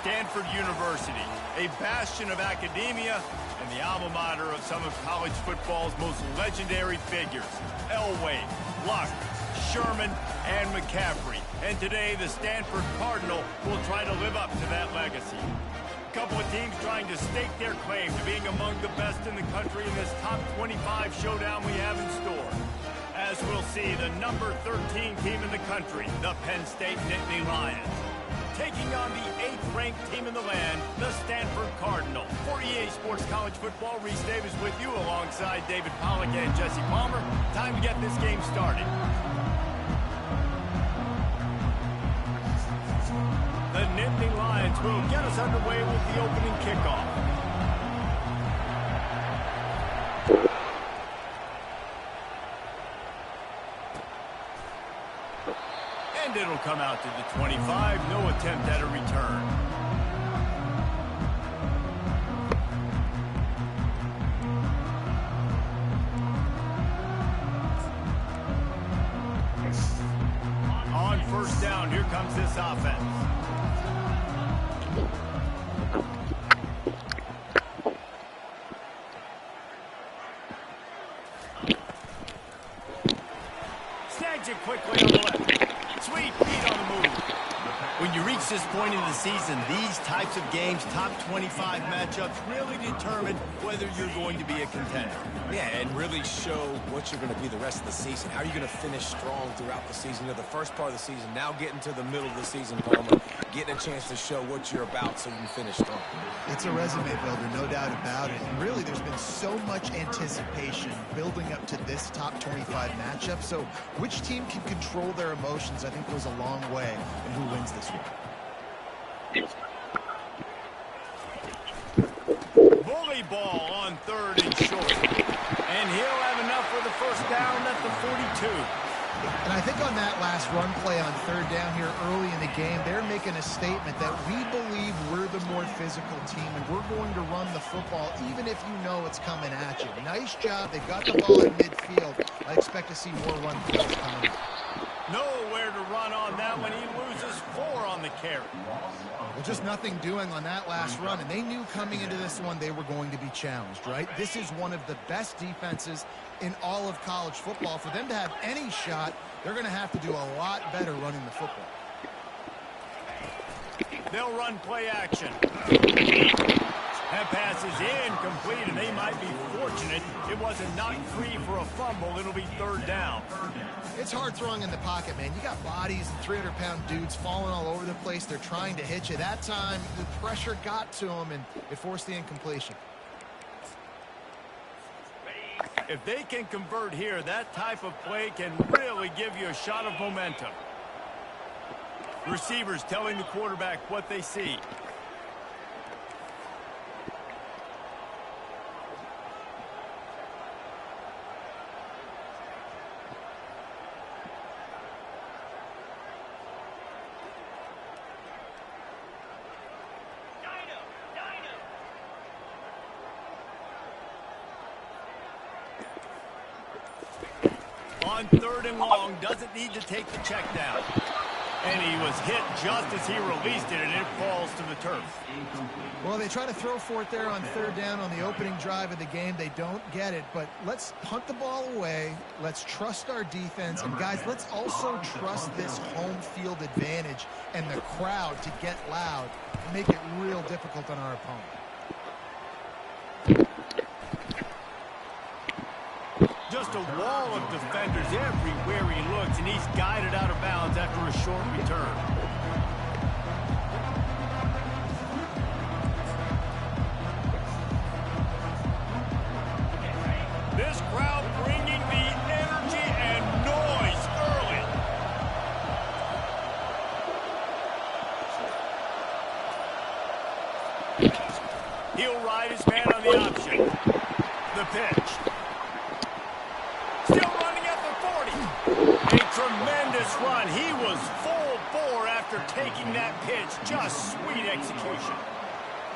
Stanford University, a bastion of academia and the alma mater of some of college football's most legendary figures, Elway, Luck, Sherman, and McCaffrey. And today, the Stanford Cardinal will try to live up to that legacy. A couple of teams trying to stake their claim to being among the best in the country in this top 25 showdown we have in store. As we'll see, the number 13 team in the country, the Penn State Nittany Lions, taking on the 8th-ranked team in the land, the Stanford Cardinal. For EA Sports College Football, Reese Davis with you alongside David Pollack and Jesse Palmer. Time to get this game started. The Nittany Lions will get us underway with the opening kickoff. And it'll come out to the 25. No attempt at a return. On first down, here comes this offense. Snags it quickly on the left. Sweet feet on the move. When you reach this point in the season, these types of games, top 25 matchups, really determine whether you're going to be a contender. Yeah, and really show what you're going to be the rest of the season. How are you going to finish strong throughout the season? You know, the first part of the season, now getting to the middle of the season, Palmer, getting a chance to show what you're about so you can finish strong. It's a resume builder, no doubt about it. And really, there's been so much anticipation building up to this top 25 matchup. So which team can control their emotions, I think, goes a long way in who wins this week. Bully ball on third and short. And he'll have enough for the first down at the 42. And I think on that last run play on third down here early in the game, they're making a statement that we believe we're the more physical team and we're going to run the football even if you know it's coming at you. Nice job. They got the ball in midfield. I expect to see more run plays coming up. Nowhere to run on that one. He loses 4 on the carry. Well, just nothing doing on that last run, and they knew coming into this one they were going to be challenged, right? This is one of the best defenses in all of college football. For them to have any shot, they're going to have to do a lot better running the football. They'll run play action. That pass is incomplete, and they might be fortunate it wasn't knocked free for a fumble. It'll be third down. It's hard throwing in the pocket, man. You got bodies and 300-pound dudes falling all over the place. They're trying to hit you. That time, the pressure got to them, and it forced the incompletion. If they can convert here, that type of play can really give you a shot of momentum. Receivers telling the quarterback what they see. On 3rd and long, doesn't need to take the check down. And he was hit just as he released it, and it falls to the turf. Well, they try to throw for it there on 3rd down on the opening drive of the game. They don't get it, but let's punt the ball away. Let's trust our defense. And, guys, let's also trust this home field advantage and the crowd to get loud and make it real difficult on our opponent. Just a wall of defenders everywhere he looks, and he's guided out of bounds after a short return. This crowd bringing the energy and noise early. He'll ride his man on the option. The pitch. Still running at the 40. A tremendous run. He was full bore after taking that pitch. Just sweet execution.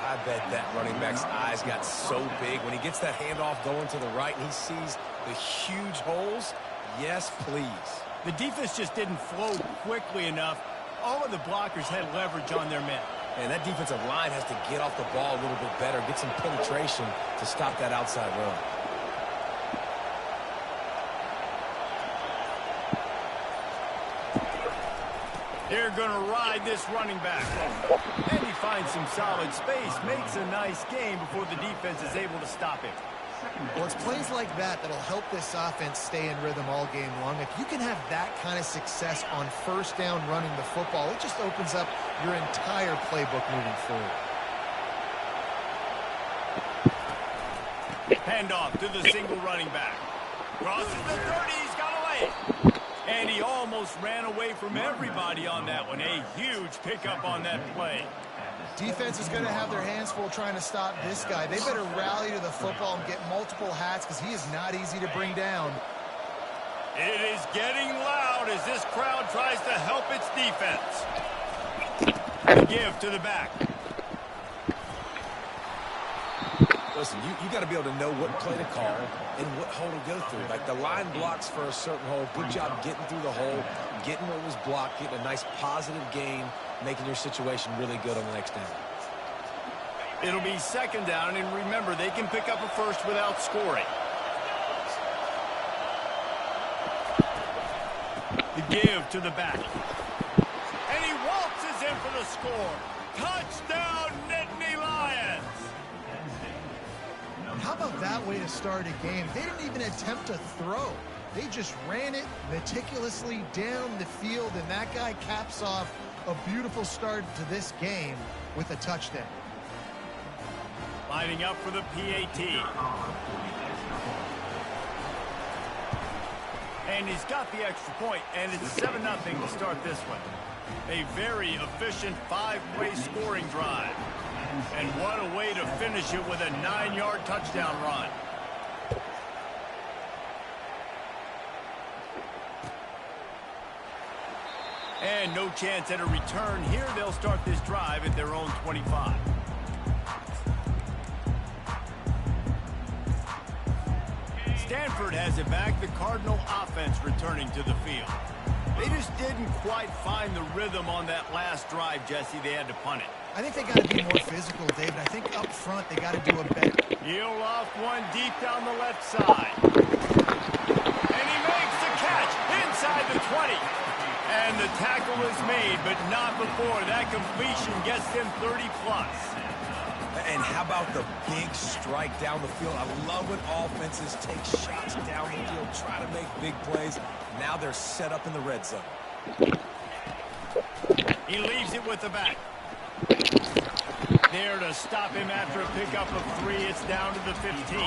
I bet that running back's eyes got so big when he gets that handoff going to the right and he sees the huge holes. Yes, please. The defense just didn't flow quickly enough. All of the blockers had leverage on their men. And that defensive line has to get off the ball a little bit better, get some penetration to stop that outside run. They're going to ride this running back. And he finds some solid space, makes a nice game before the defense is able to stop him. Well, it's plays like that that'll help this offense stay in rhythm all game long. If you can have that kind of success on 1st down running the football, it just opens up your entire playbook moving forward. Handoff to the single running back. Crosses the 30, he's got away. And he almost ran away from everybody on that one. A huge pickup on that play. Defense is going to have their hands full trying to stop this guy. They better rally to the football and get multiple hats because he is not easy to bring down. It is getting loud as this crowd tries to help its defense. The give to the back. Listen, you got to be able to know what play to call and what hole to go through. Like the line blocks for a certain hole. Good job getting through the hole, getting what was blocked, getting a nice positive gain, making your situation really good on the next down. It'll be 2nd down, and remember, they can pick up a first without scoring. The give to the back. And he waltzes in for the score. Touchdown, Nittany Lions! How about that way to start a game? They didn't even attempt to throw. They just ran it meticulously down the field, and that guy caps off a beautiful start to this game with a touchdown. Lining up for the PAT. And he's got the extra point, and it's 7-0 to start this one. A very efficient 5-way scoring drive. And what a way to finish it with a 9-yard touchdown run. And no chance at a return here. They'll start this drive at their own 25. Stanford has it back. The Cardinal offense returning to the field. They just didn't quite find the rhythm on that last drive, Jesse. They had to punt it. I think they got to be more physical, David. I think up front they got to do a better. He'll off one deep down the left side. And he makes the catch inside the 20. And the tackle is made, but not before. That completion gets them 30+. And how about the big strike down the field? I love when offenses take shots down the field, try to make big plays. Now they're set up in the red zone. He leaves it with the back. There to stop him after a pickup of 3. It's down to the 15.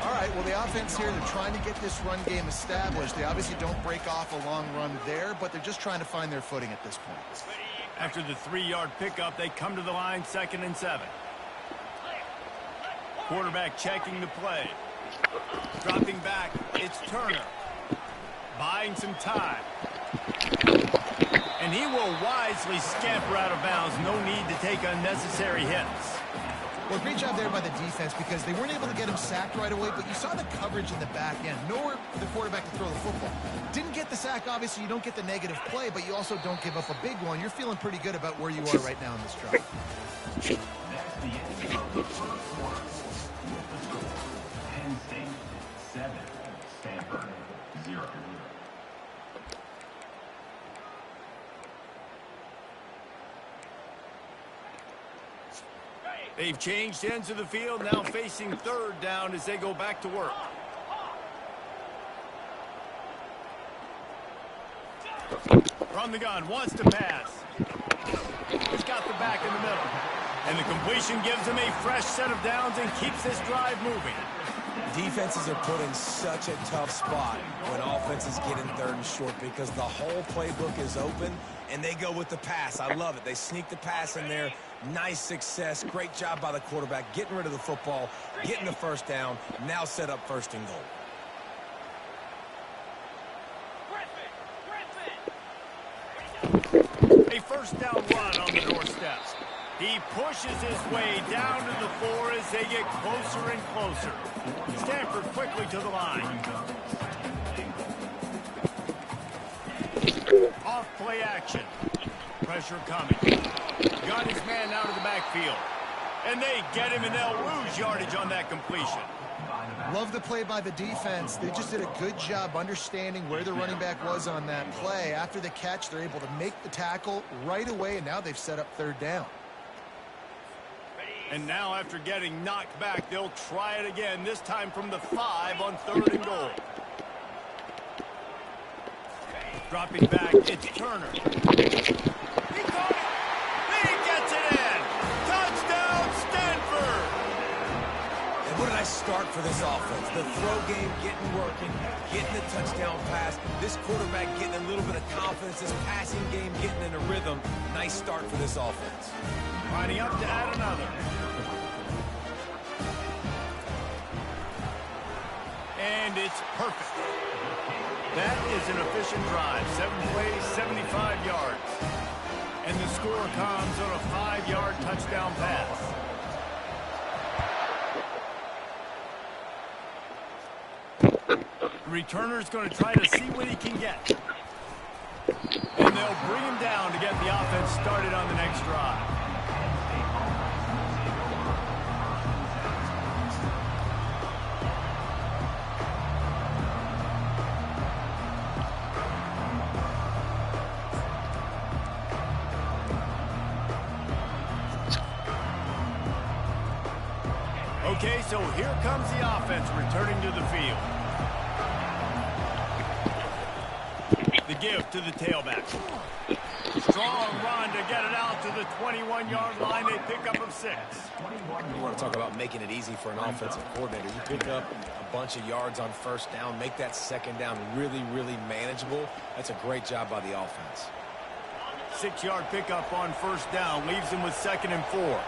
All right, well, the offense here, they're trying to get this run game established. They obviously don't break off a long run there, but they're just trying to find their footing at this point. After the 3-yard pickup, they come to the line 2nd and 7. Quarterback checking the play. Dropping back, it's Turner. Buying some time. And he will wisely scamper out of bounds. No need to take unnecessary hits. Well, great job there by the defense because they weren't able to get him sacked right away, but you saw the coverage in the back end. Nowhere for the quarterback to throw the football. Didn't get the sack, obviously. You don't get the negative play, but you also don't give up a big one. You're feeling pretty good about where you are right now in this drive. That's the end of the first quarter. With the score, Penn State 7, Stanford 0. They've changed ends of the field, now facing third down as they go back to work. From the gun, wants to pass. He's got the back in the middle. And the completion gives him a fresh set of downs and keeps this drive moving. Defenses are put in such a tough spot when offenses get in third and short because the whole playbook is open and they go with the pass. I love it. They sneak the pass in there. Nice success. Great job by the quarterback getting rid of the football, getting the first down, now set up first and goal. A first down run on the doorstep. He pushes his way down to the 4 as they get closer and closer. Stanford quickly to the line. Off play action. Pressure coming. Got his man out of the backfield. And they get him, and they'll lose yardage on that completion. Love the play by the defense. They just did a good job understanding where the running back was on that play. After the catch, they're able to make the tackle right away, and now they've set up third down. And now after getting knocked back, they'll try it again, this time from the 5 on third and goal. Dropping back, it's Turner. He caught it! He gets it in! Touchdown, Stanford! And what a nice start for this offense. The throw game getting working, getting the touchdown pass. This quarterback getting a little bit of confidence. This passing game getting in a rhythm. Nice start for this offense. Lining up to add another. And it's perfect. That is an efficient drive. 7 plays, 75 yards. And the score comes on a 5-yard touchdown pass. The returner's going to try to see what he can get. And they'll bring him down to get the offense started on the next drive. Okay, so here comes the offense returning to the field. The give to the tailback. Strong run to get it out to the 21-yard line. They pick up of 6. You want to talk about making it easy for an offensive coordinator. You pick up a bunch of yards on first down, make that second down really, really manageable. That's a great job by the offense. 6-yard pickup on first down leaves them with 2nd and 4.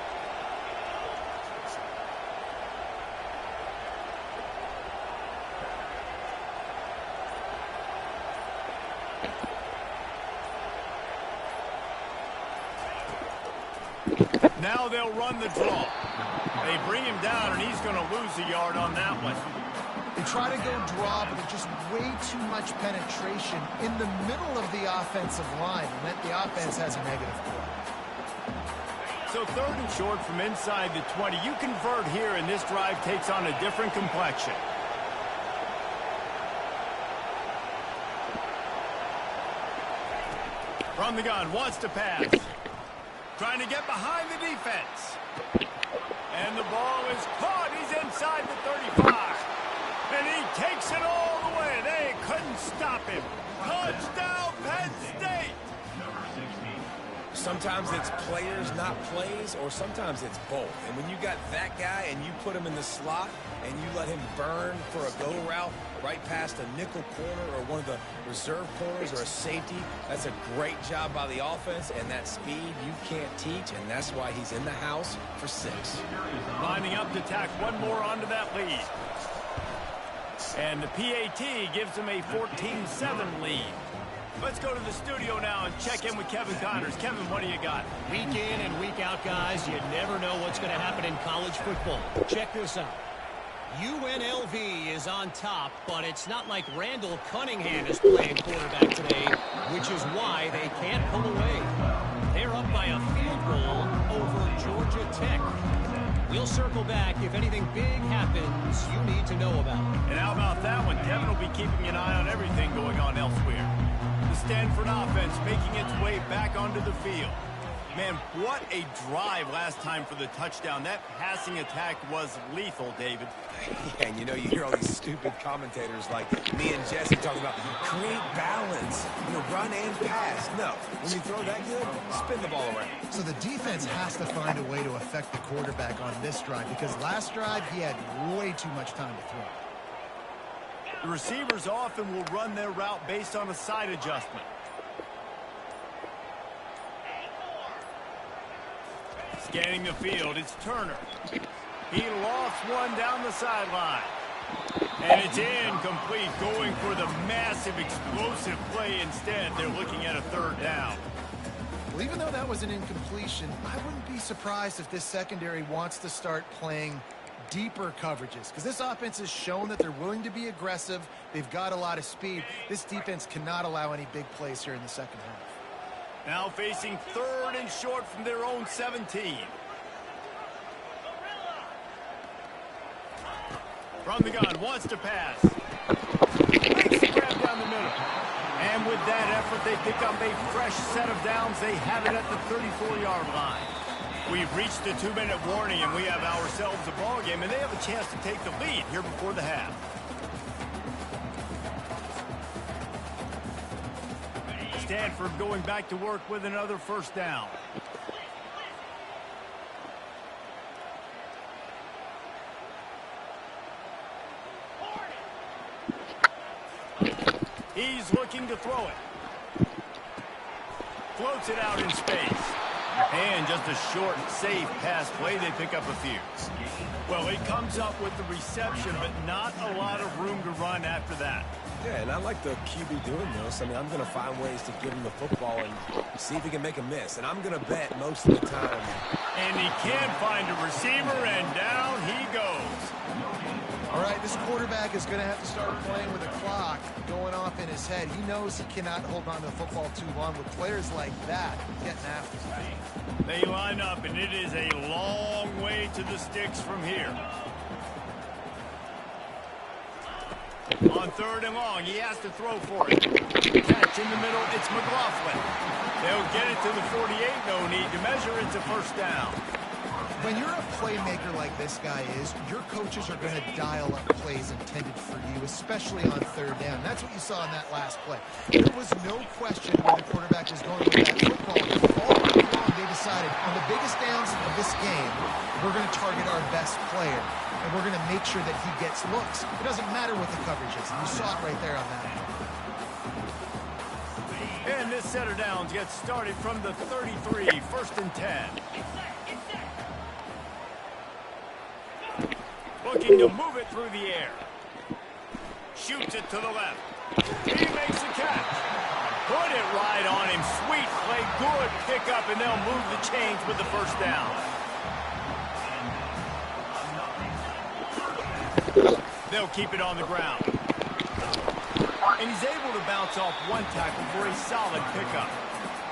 Now they'll run the draw. They bring him down, and he's going to lose a yard on that one. They try to go draw, but there's just way too much penetration in the middle of the offensive line, and that the offense has a negative play. So 3rd and short from inside the 20. You convert here, and this drive takes on a different complexion. From the gun, wants to pass. Trying to get behind the defense. And the ball is caught. He's inside the 35. And he takes it all the way. They couldn't stop him. Touchdown, Penn State. Sometimes it's players, not plays, or sometimes it's both. And when you got that guy and you put him in the slot and you let him burn for a go route right past a nickel corner or one of the reserve corners or a safety, that's a great job by the offense, and that speed you can't teach, and that's why he's in the house for 6. Lining up to tack one more onto that lead. And the PAT gives him a 14-7 lead. Let's go to the studio now and check in with Kevin Connors. Kevin, what do you got? Week in and week out, guys, you never know what's going to happen in college football. Check this out. UNLV is on top, but it's not like Randall Cunningham is playing quarterback today, which is why they can't pull away. They're up by a field goal over Georgia Tech. We'll circle back if anything big happens you need to know about. And how about that one? Kevin will be keeping an eye on everything going on elsewhere. The Stanford offense making its way back onto the field. Man, what a drive last time for the touchdown. That passing attack was lethal, David. Yeah, and you know, you hear all these stupid commentators like me and Jesse talking about create balance, run and pass. No, when you throw that good, spin the ball around. So the defense has to find a way to affect the quarterback on this drive because last drive he had way too much time to throw. The receivers often will run their route based on a side adjustment. Scanning the field, it's Turner. He lost one down the sideline. And it's incomplete, going for the massive explosive play instead. They're looking at a third down. Well, even though that was an incompletion, I wouldn't be surprised if this secondary wants to start playing deeper coverages because this offense has shown that they're willing to be aggressive. They've got a lot of speed. This defense cannot allow any big plays here in the second half. Now facing third and short from their own 17. From the gun, wants to pass. Makes the grab down the middle. And with that effort, they pick up a fresh set of downs. They have it at the 34-yard line. We've reached the 2-minute warning, and we have ourselves a ball game, and they have a chance to take the lead here before the half. Stanford going back to work with another first down. He's looking to throw it. Floats it out in space. And just a short, safe pass play. They pick up a few. Well, he comes up with the reception, but not a lot of room to run after that. Yeah, and I like the QB doing this. I mean, I'm going to find ways to give him the football and see if he can make a miss. And I'm going to bet most of the time. And he can find a receiver, and down he goes. All right, this quarterback is going to have to start playing with a clock going off in his head. He knows he cannot hold on to the football too long with players like that getting after him. They line up, and it is a long way to the sticks from here. On third and long, he has to throw for it. Catch in the middle, it's McLaughlin. They'll get it to the 48, no need to measure, it's a first down. When you're a playmaker like this guy is, your coaches are going to dial up plays intended for you, especially on third down. That's what you saw in that last play. There was no question where the quarterback was going with that football. And all week long, they decided, on the biggest downs of this game, we're going to target our best player. And we're going to make sure that he gets looks. It doesn't matter what the coverage is. You saw it right there on that. And this set of downs gets started from the 33, first and 10. Looking to move it through the air. Shoots it to the left. He makes the catch. Put it right on him. Sweet play. Good pickup, and they'll move the chains with the first down. They'll keep it on the ground. And he's able to bounce off one tackle for a solid pickup.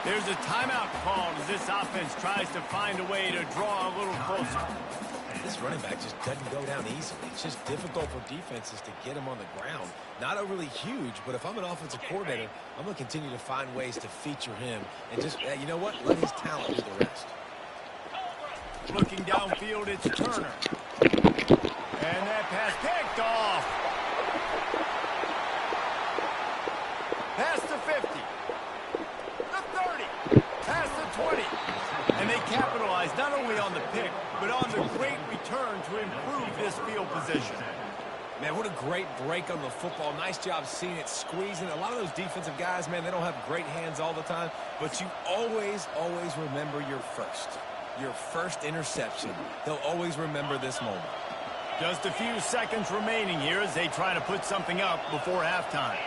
There's a timeout called as this offense tries to find a way to draw a little closer. This running back just doesn't go down easily. It's just difficult for defenses to get him on the ground. Not overly huge, but if I'm an offensive coordinator, I'm going to continue to find ways to feature him. And just, you know what? Let his talent do the rest. Looking downfield, it's Turner. And that pass picked off. Past the 50. The 30. Past the 20. And they capitalize not only on the pick, but on the great return to improve this field position. Man, what a great break on the football. Nice job seeing it, squeezing. A lot of those defensive guys, man, they don't have great hands all the time, but you always, always remember your first interception. They'll always remember this moment. Just a few seconds remaining here as they try to put something up before halftime.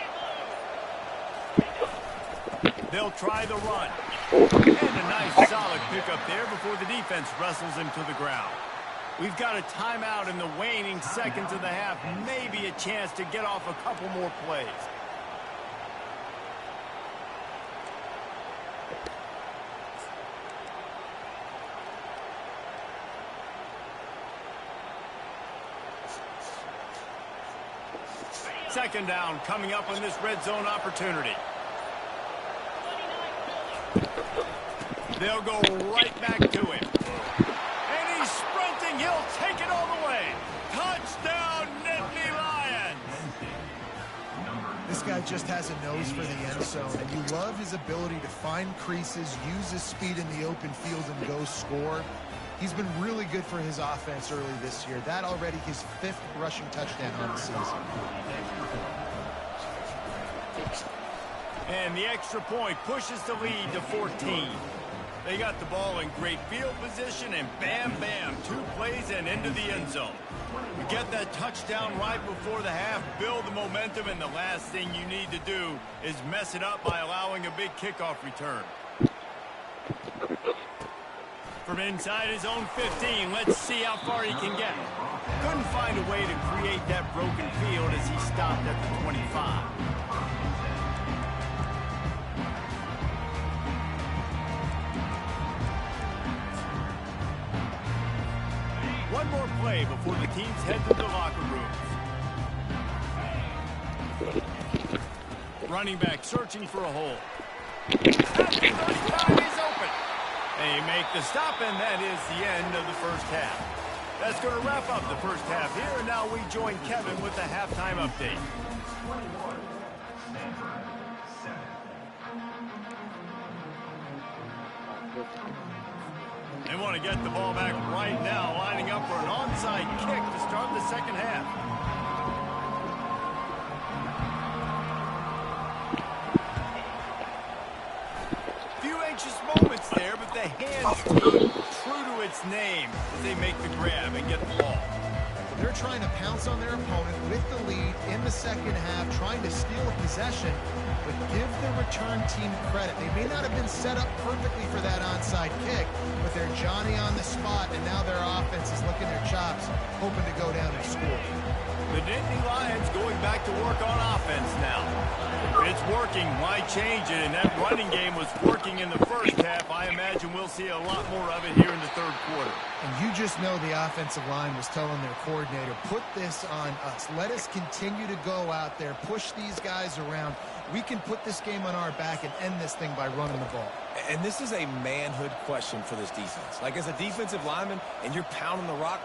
They'll try the run. And a nice solid pickup there before the defense wrestles him to the ground. We've got a timeout in the waning seconds of the half. Maybe a chance to get off a couple more plays. Second down coming up on this red zone opportunity. They'll go right back to him. And he's sprinting. He'll take it all the way. Touchdown, Nittany Lions. This guy just has a nose for the end zone, and you love his ability to find creases, use his speed in the open field, and go score. He's been really good for his offense early this year. That already his 5th rushing touchdown on the season. And the extra point pushes the lead to 14. They got the ball in great field position, and bam, bam, 2 plays and into the end zone. You get that touchdown right before the half, build the momentum, and the last thing you need to do is mess it up by allowing a big kickoff return. From inside his own 15, let's see how far he can get. Couldn't find a way to create that broken field as he stopped at the 25. One more play before the teams head to the locker rooms. Running back searching for a hole. At the 35, he's open. They make the stop, and that is the end of the first half. That's going to wrap up the first half here, and now we join Kevin with the halftime update. 21, Stanford, 7. They want to get the ball back right now, lining up for an onside kick to start the second half. Few anxious moments there, but the hands stood true to its name as they make the grab and get the ball. They're trying to pounce on their opponent with the lead in the second half, trying to steal a possession, but give the return team credit. They may not have been set up perfectly for that onside kick, but they're Johnny on the spot, and now their offense is licking their chops, hoping to go down and score. The Nittany Lions going back to work on offense now. If it's working, why change it? And that running game was working in the first half. I imagine we'll see a lot more of it here in the third quarter. And you just know the offensive line was telling their coordinator, put this on us. Let us continue to go out there, push these guys around. We can put this game on our back and end this thing by running the ball. And this is a manhood question for this defense. Like, as a defensive lineman, and you're pounding the rock,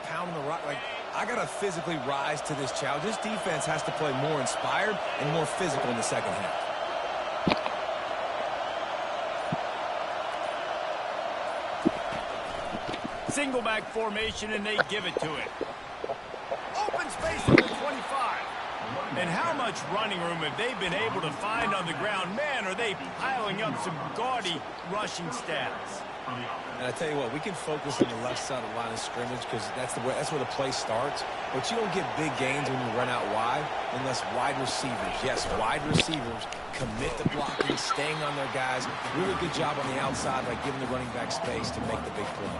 like, I got to physically rise to this challenge. This defense has to play more inspired and more physical in the second half. Single back formation, and they give it to him. Open space at the 25. And how much running room have they been able to find on the ground? Man, are they piling up some gaudy rushing stats. And I tell you what, we can focus on the left side of the line of scrimmage because that's where the play starts. But you don't get big gains when you run out wide unless wide receivers, yes, wide receivers commit to blocking, staying on their guys. Really good job on the outside by giving the running back space to make the big play.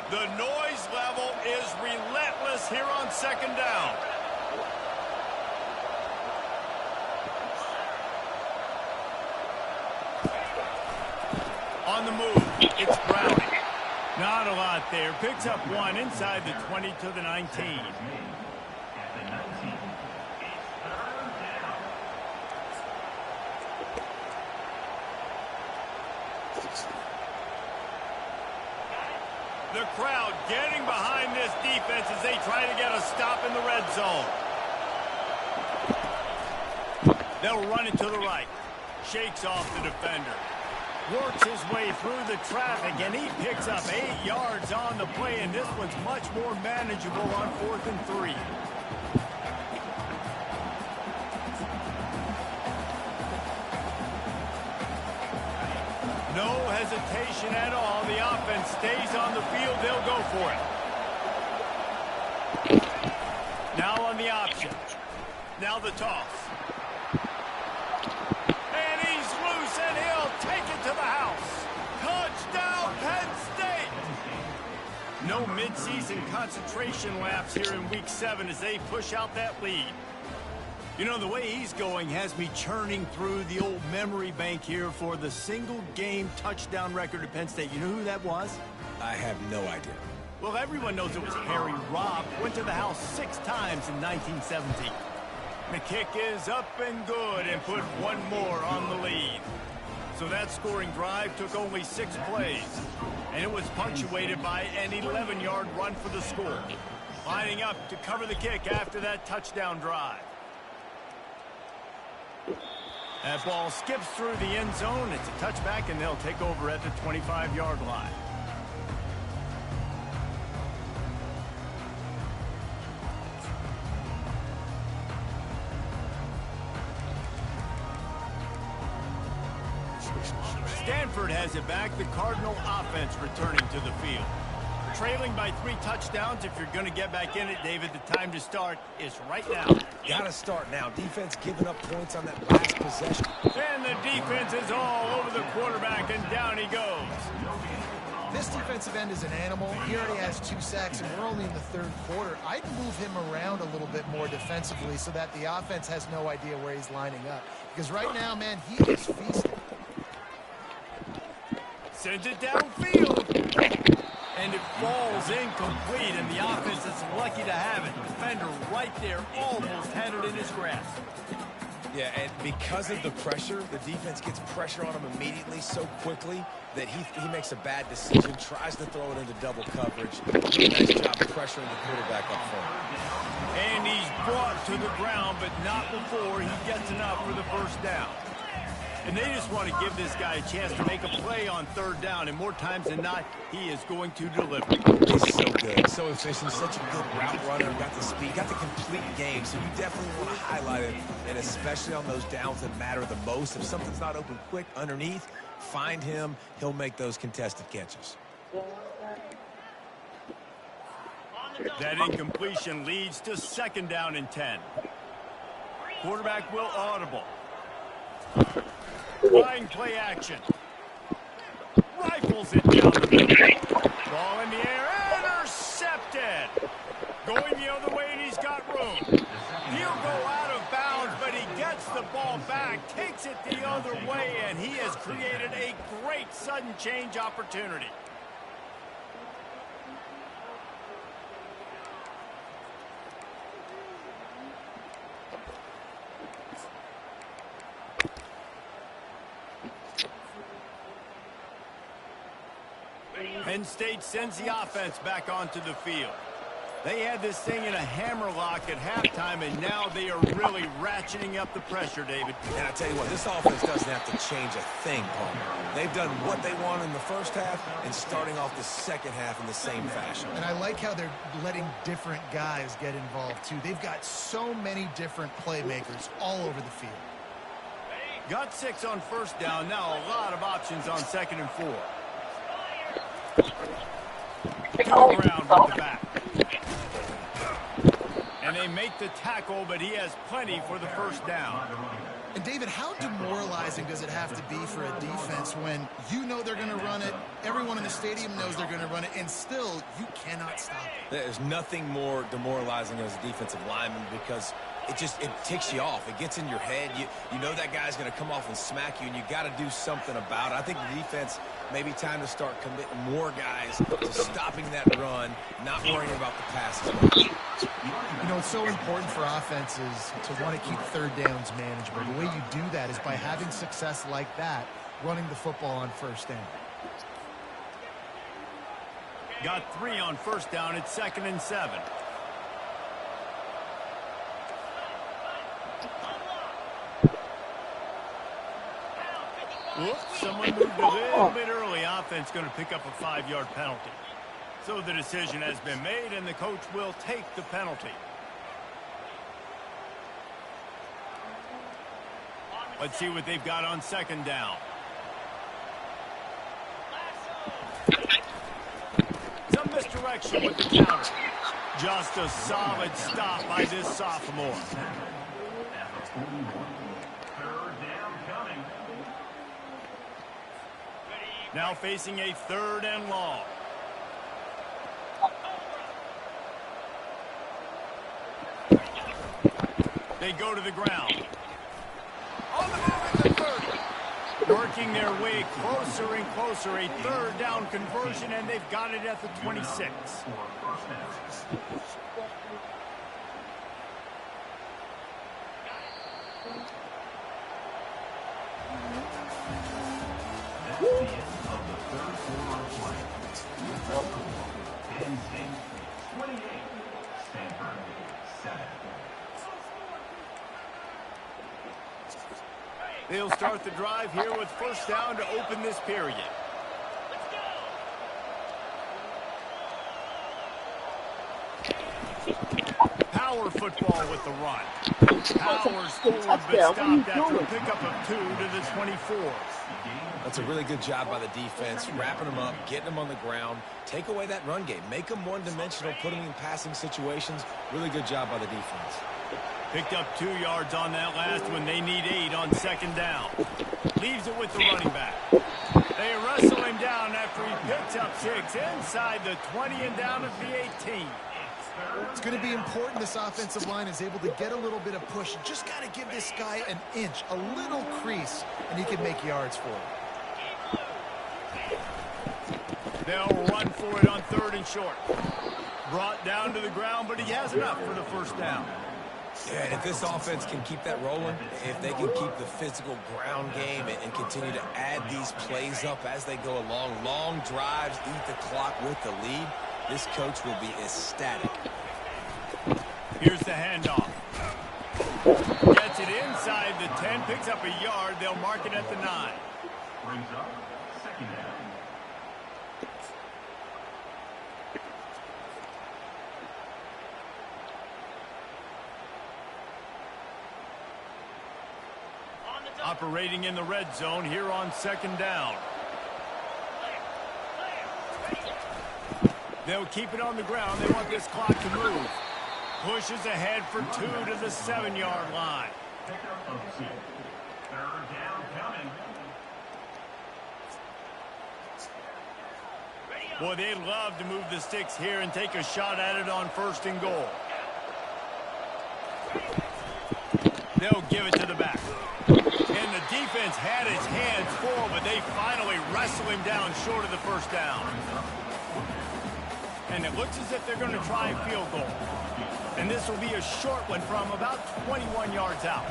The noise level is relentless here on second down. On the move, it's Browning. Not a lot there. Picks up one inside the 20 to the 19. The crowd getting behind this defense as they try to get a stop in the red zone. They'll run it to the right. Shakes off the defender. Works his way through the traffic, and he picks up 8 yards on the play, and this one's much more manageable on 4th and 3. No hesitation at all. The offense stays on the field. They'll go for it. the option. Now the toss. And he's loose, and he'll take it to the house. Touchdown, Penn State! No midseason concentration laps here in Week 7 as they push out that lead. You know, the way he's going has me churning through the old memory bank here for the single-game touchdown record at Penn State. You know who that was? I have no idea. Well, everyone knows it was Harry Robb. Went to the house 6 times in 1917. The kick is up and good and put one more on the lead. So that scoring drive took only 6 plays, and it was punctuated by an 11-yard run for the score. Lining up to cover the kick after that touchdown drive. That ball skips through the end zone. It's a touchback, and they'll take over at the 25-yard line. Stanford has it back. The Cardinal offense returning to the field. Trailing by 3 touchdowns. If you're going to get back in it, David, the time to start is right now. Got to start now. Defense giving up points on that last possession. And the defense is all over the quarterback, and down he goes. This defensive end is an animal. He already has 2 sacks, and we're only in the 3rd quarter. I'd move him around a little bit more defensively so that the offense has no idea where he's lining up. Because right now, man, he is feasting. Sends it downfield. And it falls incomplete, and the offense is lucky to have it. Defender right there almost had it in his grasp. Yeah, and because of the pressure, the defense gets pressure on him immediately so quickly that he makes a bad decision, tries to throw it into double coverage. Really nice job pressuring the quarterback up front. And he's brought to the ground, but not before he gets enough for the first down. And they just want to give this guy a chance to make a play on 3rd down, and more times than not, he is going to deliver. He's so good, so efficient, such a good route runner, got the speed, got the complete game, so you definitely want to highlight it, and especially on those downs that matter the most. If something's not open quick underneath, find him, he'll make those contested catches. That incompletion leads to 2nd down and 10. Quarterback will audible. Flying play action. Rifles it down the middle. Ball in the air. Intercepted. Going the other way, and he's got room. He'll go out of bounds, but he gets the ball back, takes it the other way, and he has created a great sudden change opportunity. Penn State sends the offense back onto the field. They had this thing in a hammerlock at halftime, and now they are really ratcheting up the pressure, David. And I tell you what, this offense doesn't have to change a thing, Paul. They've done what they want in the first half and starting off the second half in the same fashion. And I like how they're letting different guys get involved, too. They've got so many different playmakers all over the field. Got 6 on 1st down. Now a lot of options on 2nd and 4. Go around with the back. And they make the tackle, but he has plenty for the 1st down. And David, how demoralizing does it have to be for a defense when you know they're going to run it, everyone in the stadium knows they're going to run it, and still you cannot stop it? There's nothing more demoralizing as a defensive lineman because it ticks you off. It gets in your head. You know that guy's going to come off and smack you, and you got to do something about it. I think the defense maybe time to start committing more guys to stopping that run, not worrying about the passes. You know, it's so important for offenses to want to keep 3rd downs manageable. The way you do that is by having success like that, running the football on 1st down. Got 3 on 1st down. It's 2nd and 7. Whoops, someone moved a little bit early. Offense going to pick up a 5-yard penalty. So the decision has been made, and the coach will take the penalty. Let's see what they've got on 2nd down. Some misdirection with the counter. Just a solid stop by this sophomore. At the 41. Third down coming. Now facing a 3rd and long. They go to the ground. On the move at the 30. Working their way closer and closer. A 3rd down conversion, and they've got it at the 26. That's the end of the third quarter of play. Penn State 28, Stanford 7. They'll start the drive here with 1st down to open this period. Power football with the run. Powers forward, but stopped after a pickup of 2 to the 24. That's a really good job by the defense, wrapping them up, getting them on the ground. Take away that run game. Make them one-dimensional, put them in passing situations. Really good job by the defense. Picked up 2 yards on that last one. They need 8 on 2nd down. Leaves it with the running back. They wrestle him down after he picks up 6 inside the 20 and down at the 18. It's going to be important this offensive line is able to get a little bit of push. You just got to give this guy an inch, a little crease, and he can make yards for it. They'll run for it on 3rd and short. Brought down to the ground, but he has enough for the 1st down. Yeah, and if this offense can keep that rolling, if they can keep the physical ground game and continue to add these plays up as they go along, long drives, eat the clock with the lead, this coach will be ecstatic. Here's the handoff. Gets it inside the 10, picks up a yard. They'll mark it at the 9. Brings up 2nd down. Operating in the red zone here on 2nd down. They'll keep it on the ground. They want this clock to move. Pushes ahead for 2 to the 7-yard line. Pickup of 2. 3rd down coming. Boy, they'd love to move the sticks here and take a shot at it on 1st and goal. They'll give it to the back. And the defense had its hands full, but they finally wrestle him down short of the 1st down. And it looks as if they're going to try a field goal. And this will be a short one from about 21 yards out.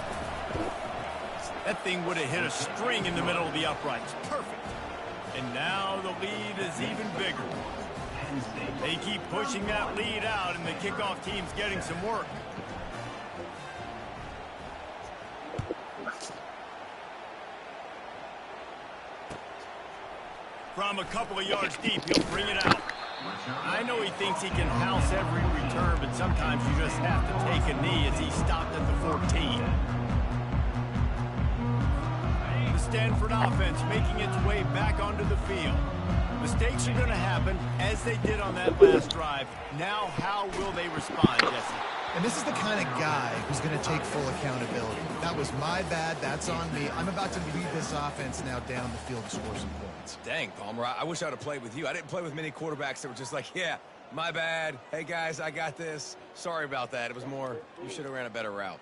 That thing would have hit a string in the middle of the uprights. Perfect. And now the lead is even bigger. They keep pushing that lead out, and the kickoff team's getting some work. From a couple of yards deep, he'll bring it out. I know he thinks he can house every return, but sometimes you just have to take a knee as he stopped at the 14. The Stanford offense making its way back onto the field. Mistakes are going to happen, as they did on that last drive. Now, how will they respond, Jesse? And this is the kind of guy who's going to take full accountability. That was my bad. That's on me. I'm about to lead this offense now down the field to score some points. Dang, Palmer, I wish I would have played with you. I didn't play with many quarterbacks that were just like, yeah, my bad. Hey, guys, I got this. Sorry about that. It was more, you should have ran a better route.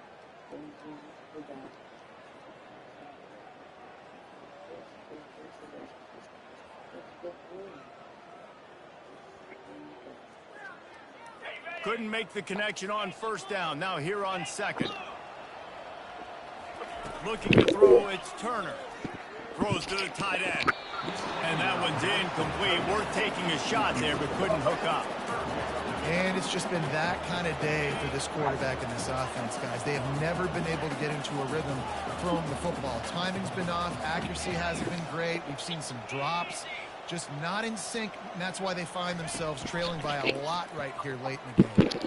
Couldn't make the connection on 1st down. Now here on 2nd. Looking to throw, it's Turner. Throws to the tight end. And that one's incomplete. Worth taking a shot there, but couldn't hook up. And it's just been that kind of day for this quarterback and this offense, guys. They have never been able to get into a rhythm throwing the football. Timing's been off. Accuracy hasn't been great. We've seen some drops. Just not in sync, and that's why they find themselves trailing by a lot right here late in the game.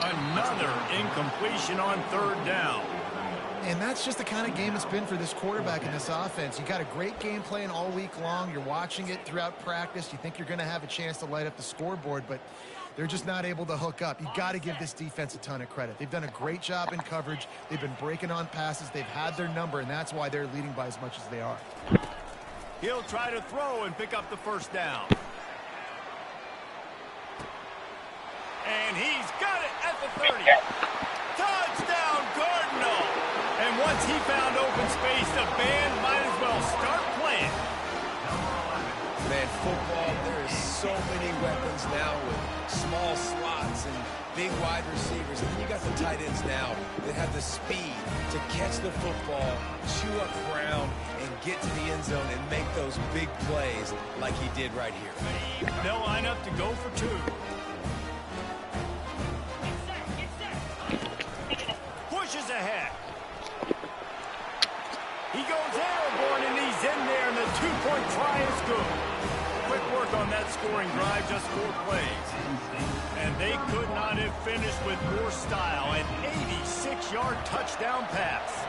Another incompletion on 3rd down. And that's just the kind of game it's been for this quarterback and this offense. You got a great game plan all week long. You're watching it throughout practice. You think you're going to have a chance to light up the scoreboard, but They're just not able to hook up. You got to give this defense a ton of credit. They've done a great job in coverage. They've been breaking on passes. They've had their number, and that's why they're leading by as much as they are. He'll try to throw and pick up the first down. And he's got it at the 30. Touchdown, Cardinal! And once he found open space, the band might as well start playing. Man, football, there is so many weapons now with small slots and big wide receivers. And then you got the tight ends now that have the speed to catch the football, chew up ground, and get to the end zone and make those big plays like he did right here. They'll line up to go for two. Pushes ahead. He goes airborne, and he's in there, and the two-point try is good. Quick work on that scoring drive, just 4 plays. And they could not have finished with more style. An 86-yard touchdown pass.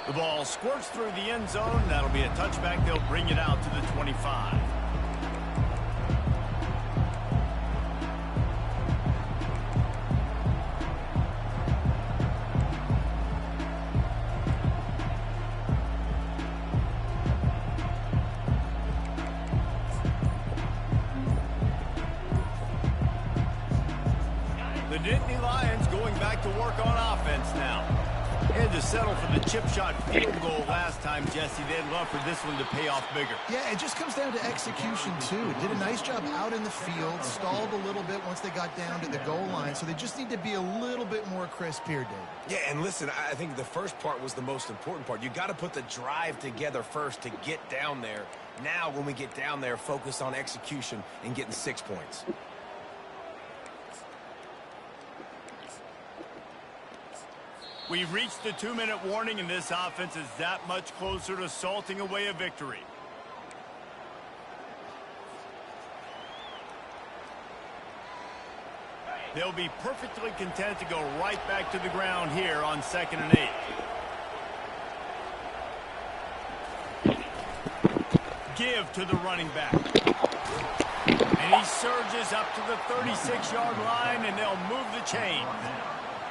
The ball squirts through the end zone. That'll be a touchback. They'll bring it out to the 25. The Nittany Lions going back to work on offense now. Had to settle for the chip shot field goal last time, Jesse. They'd love for this one to pay off bigger. Yeah, it just comes down to execution, too. Did a nice job out in the field, stalled a little bit once they got down to the goal line, so they just need to be a little bit more crisp here, David. Yeah, and listen, I think the first part was the most important part. You got to put the drive together first to get down there. Now, when we get down there, focus on execution and getting 6 points. We've reached the 2-minute warning, and this offense is that much closer to salting away a victory. They'll be perfectly content to go right back to the ground here on 2nd and 8. Give to the running back. And he surges up to the 36-yard line, and they'll move the chain.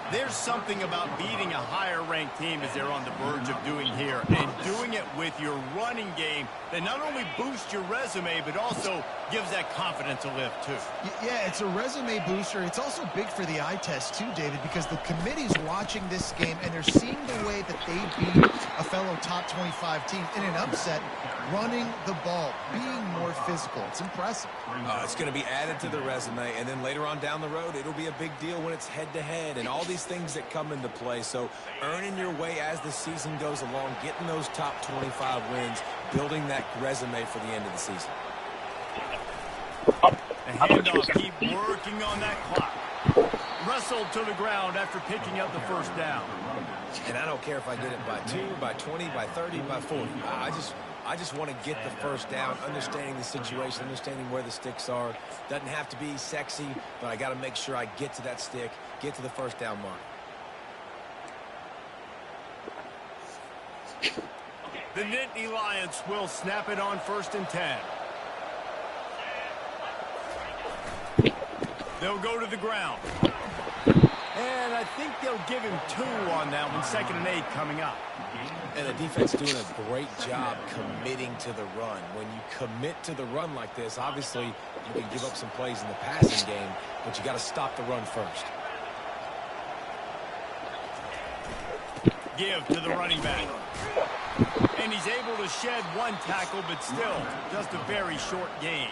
There's something about beating a higher-ranked team as they're on the verge of doing here, and doing it with your running game that not only boosts your resume, but also gives that confidence a lift, too. Yeah, it's a resume booster. It's also big for the eye test, too, David, because the committee's watching this game, and they're seeing the way that they beat a fellow top 25 team in an upset, running the ball, being more physical. It's impressive. It's going to be added to the resume, and then later on down the road, it'll be a big deal when it's head-to-head and all these things that come into play. So earning your way as the season goes along, getting those top 25 wins, building that resume for the end of the season. The handoff, keep working on that clock. Wrestled to the ground after picking up the first down. And I don't care if I get it by 2, by 20, by 30, by 40. I just want to get the first down, understanding the situation, understanding where the sticks are. Doesn't have to be sexy, but I got to make sure I get to that stick, get to the first down mark. The Nittany Lions will snap it on 1st and 10. They'll go to the ground. And I think they'll give him 2 on that one. 2nd and 8 coming up. And the defense doing a great job committing to the run. When you commit to the run like this, obviously you can give up some plays in the passing game, but you got to stop the run first. Give to the running back. And he's able to shed 1 tackle, but still just a very short gain.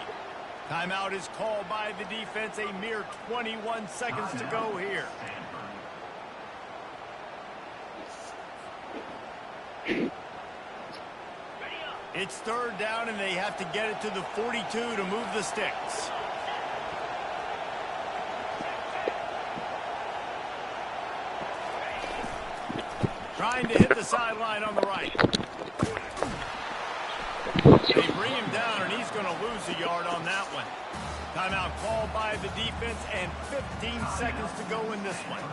Timeout is called by the defense. A mere 21 seconds to go here. It's 3rd down, and they have to get it to the 42 to move the sticks. Trying to hit the sideline on the right. They bring him down, and he's going to lose a yard on that one. Timeout called by the defense, and 15 seconds to go in this one.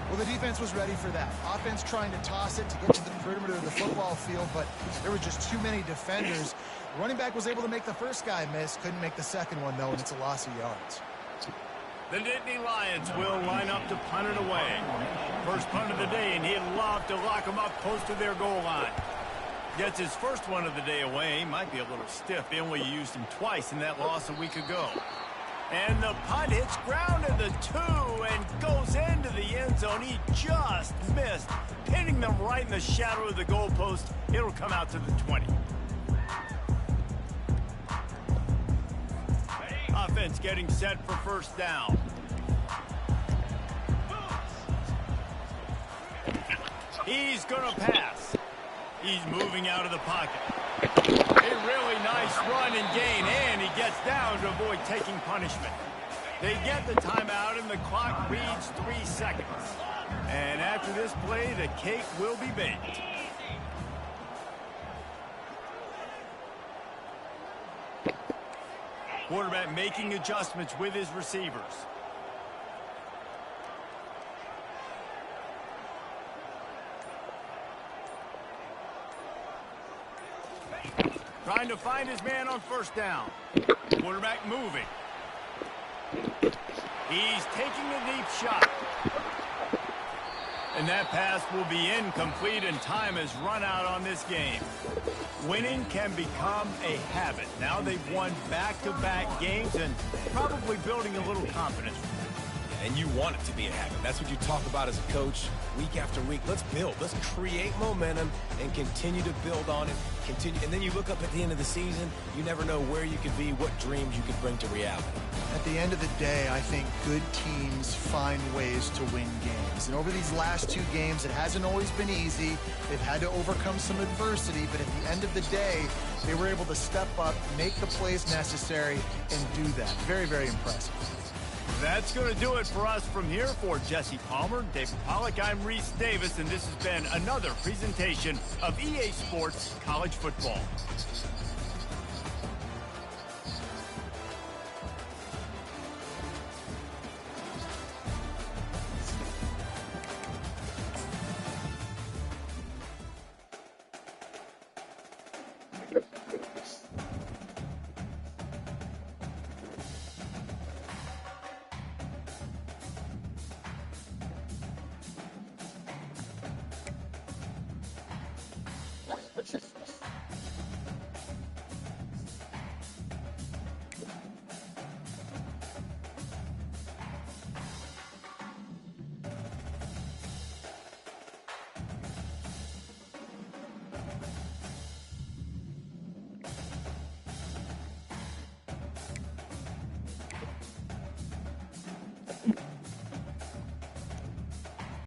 Well, the defense was ready for that. Offense trying to toss it to get to the perimeter of the football field, but there were just too many defenders. The running back was able to make the first guy miss, couldn't make the second one, though, and it's a loss of yards. The Nittany Lions will line up to punt it away. First punt of the day, and he'd love to lock them up close to their goal line. Gets his first one of the day away. Might be a little stiff. They only used him twice in that loss a week ago. And the punt hits ground at the 2 and goes into the end zone. He just missed, pinning them right in the shadow of the goalpost. It'll come out to the 20. Offense getting set for first down. He's going to pass. He's moving out of the pocket. A really nice run and gain, and he gets down to avoid taking punishment. They get the timeout, and the clock reads 3 seconds. And after this play, the cake will be baked. Quarterback making adjustments with his receivers. Trying to find his man on first down. Quarterback moving. He's taking a deep shot. And that pass will be incomplete, and time has run out on this game. Winning can become a habit. Now they've won back-to-back games and probably building a little confidence. And you want it to be a habit. That's what you talk about as a coach week after week. Let's build. Let's create momentum and continue to build on it. And then you look up at the end of the season, you never know where you could be, what dreams you could bring to reality. At the end of the day, I think good teams find ways to win games. And over these last 2 games, it hasn't always been easy. They've had to overcome some adversity, but at the end of the day, they were able to step up, make the plays necessary, and do that. Very, very impressive. That's going to do it for us from here. For Jesse Palmer, David Pollack, I'm Reese Davis, and this has been another presentation of EA Sports College Football.